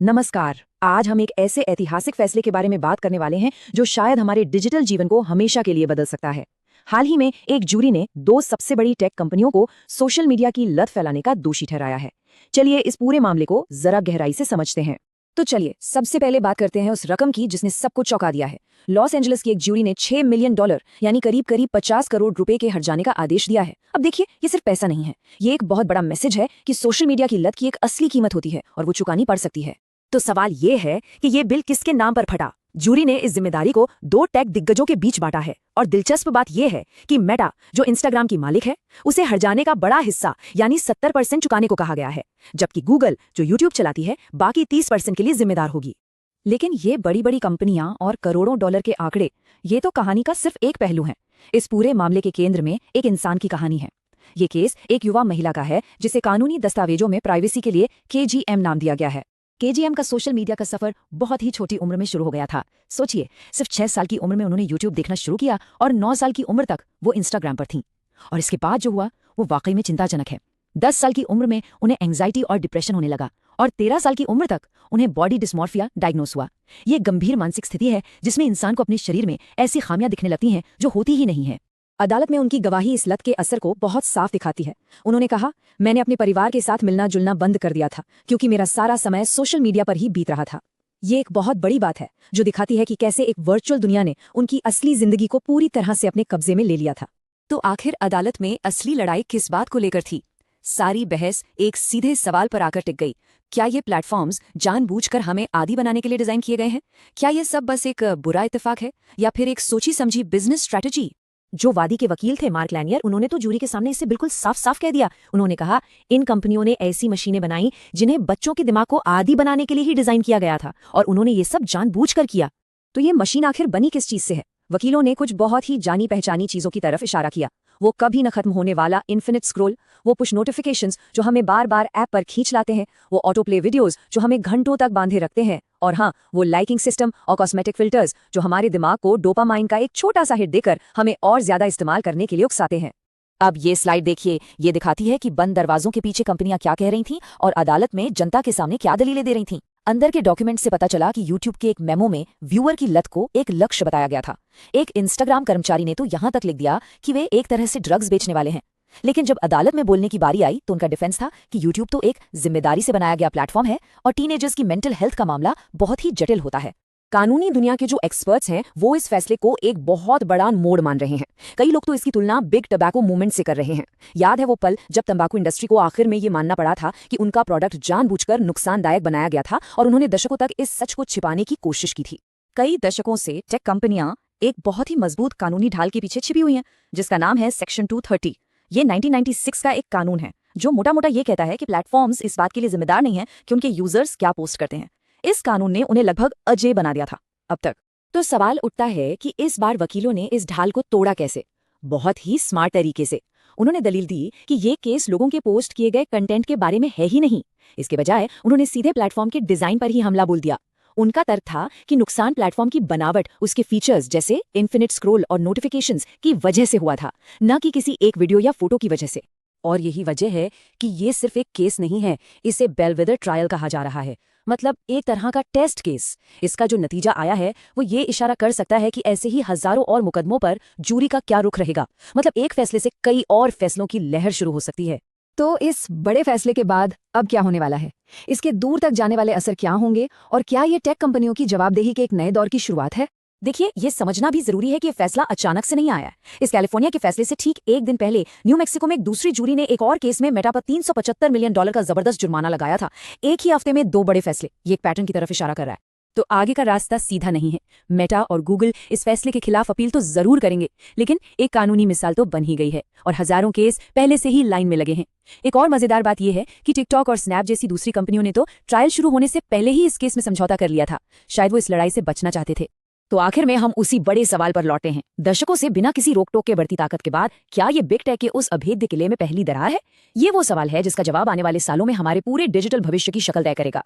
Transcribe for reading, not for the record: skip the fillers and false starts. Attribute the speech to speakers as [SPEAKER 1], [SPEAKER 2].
[SPEAKER 1] नमस्कार। आज हम एक ऐसे ऐतिहासिक फैसले के बारे में बात करने वाले हैं जो शायद हमारे डिजिटल जीवन को हमेशा के लिए बदल सकता है। हाल ही में एक जूरी ने दो सबसे बड़ी टेक कंपनियों को सोशल मीडिया की लत फैलाने का दोषी ठहराया है। चलिए इस पूरे मामले को जरा गहराई से समझते हैं। तो चलिए सबसे पहले बात करते हैं उस रकम की जिसने सबको चौंका दिया है। लॉस एंजलिस की एक जूरी ने $6 मिलियन यानी करीब करीब 50 करोड़ रुपए के हट जाने का आदेश दिया है। अब देखिए, ये सिर्फ पैसा नहीं है, ये एक बहुत बड़ा मैसेज है कि सोशल मीडिया की लत की एक असली कीमत होती है और वो चुकानी पड़ सकती है। तो सवाल ये है कि ये बिल किसके नाम पर फटा। जूरी ने इस जिम्मेदारी को दो टेक दिग्गजों के बीच बांटा है और दिलचस्प बात यह है कि मेटा, जो इंस्टाग्राम की मालिक है, उसे हट जाने का बड़ा हिस्सा यानी 70% चुकाने को कहा गया है, जबकि गूगल, जो यूट्यूब चलाती है, बाकी 30% के लिए जिम्मेदार होगी। लेकिन ये बड़ी बड़ी कंपनियां और करोड़ों डॉलर के आंकड़े, ये तो कहानी का सिर्फ एक पहलू है। इस पूरे मामले के केंद्र में एक इंसान की कहानी है। ये केस एक युवा महिला का है जिसे कानूनी दस्तावेजों में प्राइवेसी के लिए KGM नाम दिया गया है। KGM का सोशल मीडिया का सफर बहुत ही छोटी उम्र में शुरू हो गया था। सोचिए, सिर्फ 6 साल की उम्र में उन्होंने यूट्यूब देखना शुरू किया और 9 साल की उम्र तक वो इंस्टाग्राम पर थीं। और इसके बाद जो हुआ वो वाकई में चिंताजनक है। 10 साल की उम्र में उन्हें एंग्जाइटी और डिप्रेशन होने लगा और 13 साल की उम्र तक उन्हें बॉडी डिस्मॉर्फिया डायग्नोस हुआ। ये गंभीर मानसिक स्थिति है जिसमें इंसान को अपने शरीर में ऐसी खामियां दिखने लगती हैं जो होती ही नहीं है। अदालत में उनकी गवाही इस लत के असर को बहुत साफ दिखाती है। उन्होंने कहा, मैंने अपने परिवार के साथ मिलना जुलना बंद कर दिया था क्योंकि मेरा सारा समय सोशल मीडिया पर ही बीत रहा था। ये एक बहुत बड़ी बात है जो दिखाती है कि कैसे एक वर्चुअल दुनिया ने उनकी असली जिंदगी को पूरी तरह से अपने कब्जे में ले लिया था। तो आखिर अदालत में असली लड़ाई किस बात को लेकर थी? सारी बहस एक सीधे सवाल पर आकर टिक गई। क्या ये प्लेटफॉर्म्स जानबूझकर हमें आदी बनाने के लिए डिजाइन किए गए हैं? क्या ये सब बस एक बुरा इत्तेफाक है या फिर एक सोची समझी बिजनेस स्ट्रैटेजी? जो वादी के वकील थे मार्क लैनियर, उन्होंने तो जूरी के सामने इसे बिल्कुल साफ साफ कह दिया। उन्होंने कहा, इन कंपनियों ने ऐसी मशीनें बनाई जिन्हें बच्चों के दिमाग को आदी बनाने के लिए ही डिजाइन किया गया था और उन्होंने ये सब जानबूझकर किया। तो ये मशीन आखिर बनी किस चीज से है? वकीलों ने कुछ बहुत ही जानी पहचानी चीजों की तरफ इशारा किया। वो कभी न खत्म होने वाला इन्फिनिट स्क्रॉल, वो पुश नोटिफिकेशंस जो हमें बार बार ऐप पर खींच लाते हैं, वो ऑटो प्ले वीडियोस जो हमें घंटों तक बांधे रखते हैं, और हाँ, वो लाइकिंग सिस्टम और कॉस्मेटिक फिल्टर्स जो हमारे दिमाग को डोपामाइन का एक छोटा सा हिट देकर हमें और ज्यादा इस्तेमाल करने के लिए उकसाते हैं। अब ये स्लाइड देखिए, ये दिखाती है कि बंद दरवाजों के पीछे कंपनियां क्या कह रही थीं और अदालत में जनता के सामने क्या दलीलें दे रही थीं। अंदर के डॉक्यूमेंट से पता चला कि यूट्यूब के एक मेमो में व्यूअर की लत को एक लक्ष्य बताया गया था। एक इंस्टाग्राम कर्मचारी ने तो यहां तक लिख दिया कि वे एक तरह से ड्रग्स बेचने वाले हैं। लेकिन जब अदालत में बोलने की बारी आई तो उनका डिफेंस था कि यूट्यूब तो एक जिम्मेदारी से बनाया गया प्लेटफॉर्म है और टीनेजर्स की मेंटल हेल्थ का मामला बहुत ही जटिल होता है। कानूनी दुनिया के जो एक्सपर्ट्स हैं वो इस फैसले को एक बहुत बड़ा मोड़ मान रहे हैं। कई लोग तो इसकी तुलना बिग टबैको मूवमेंट से कर रहे हैं। याद है वो पल जब तंबाकू इंडस्ट्री को आखिर में ये मानना पड़ा था कि उनका प्रोडक्ट जानबूझकर नुकसानदायक बनाया गया था और उन्होंने दशकों तक इस सच को छिपाने की कोशिश की थी। कई दशकों से टेक कंपनियां एक बहुत ही मजबूत कानूनी ढाल के पीछे छिपी हुई हैं जिसका नाम है सेक्शन 230। ये 1996 का एक कानून है जो मोटा मोटा ये कहता है कि प्लेटफॉर्म्स इस बात के लिए जिम्मेदार नहीं है कि उनके यूजर्स क्या पोस्ट करते हैं। इस कानून ने उन्हें लगभग अजेय बना दिया था अब तक। तो सवाल उठता है कि इस बार वकीलों ने इस ढाल को तोड़ा कैसे? बहुत ही स्मार्ट तरीके से। उन्होंने दलील दी कि ये केस लोगों के पोस्ट किए गए कंटेंट के बारे में है ही नहीं। इसके बजाय उन्होंने सीधे प्लेटफॉर्म के डिजाइन पर ही हमला बोल दिया। उनका तर्क था कि नुकसान प्लेटफॉर्म की बनावट, उसके फीचर्स जैसे इन्फिनिट स्क्रॉल और नोटिफिकेशंस की वजह से हुआ था, न कि किसी एक वीडियो या फोटो की वजह से। और यही वजह है कि ये सिर्फ एक केस नहीं है, इसे बेलवेदर ट्रायल कहा जा रहा है, मतलब एक तरह का टेस्ट केस। इसका जो नतीजा आया है वो ये इशारा कर सकता है कि ऐसे ही हजारों और मुकदमों पर जूरी का क्या रुख रहेगा। मतलब एक फैसले से कई और फैसलों की लहर शुरू हो सकती है। तो इस बड़े फैसले के बाद अब क्या होने वाला है? इसके दूर तक जाने वाले असर क्या होंगे और क्या ये टेक कंपनियों की जवाबदेही के एक नए दौर की शुरुआत है? देखिए, ये समझना भी जरूरी है कि ये फैसला अचानक से नहीं आया है। इस कैलिफोर्निया के फैसले से ठीक एक दिन पहले न्यू मैक्सिको में एक दूसरी जूरी ने एक और केस में मेटा पर $375 मिलियन का जबरदस्त जुर्माना लगाया था। एक ही हफ्ते में दो बड़े फैसले, ये एक पैटर्न की तरफ इशारा कर रहा है। तो आगे का रास्ता सीधा नहीं है। मेटा और गूगल इस फैसले के खिलाफ अपील तो जरूर करेंगे, लेकिन एक कानूनी मिसाल तो बन ही गई है और हजारों केस पहले से ही लाइन में लगे हैं। एक और मजेदार बात यह है कि टिकटॉक और स्नैप जैसी दूसरी कंपनियों ने तो ट्रायल शुरू होने से पहले ही इस केस में समझौता कर लिया था। शायद वो इस लड़ाई से बचना चाहते थे। तो आखिर में हम उसी बड़े सवाल पर लौटे हैं। दशकों से बिना किसी रोक टोक के बढ़ती ताकत के बाद क्या ये बिग टेक के उस अभेद्य किले में पहली दरार है? ये वो सवाल है जिसका जवाब आने वाले सालों में हमारे पूरे डिजिटल भविष्य की शक्ल तय करेगा।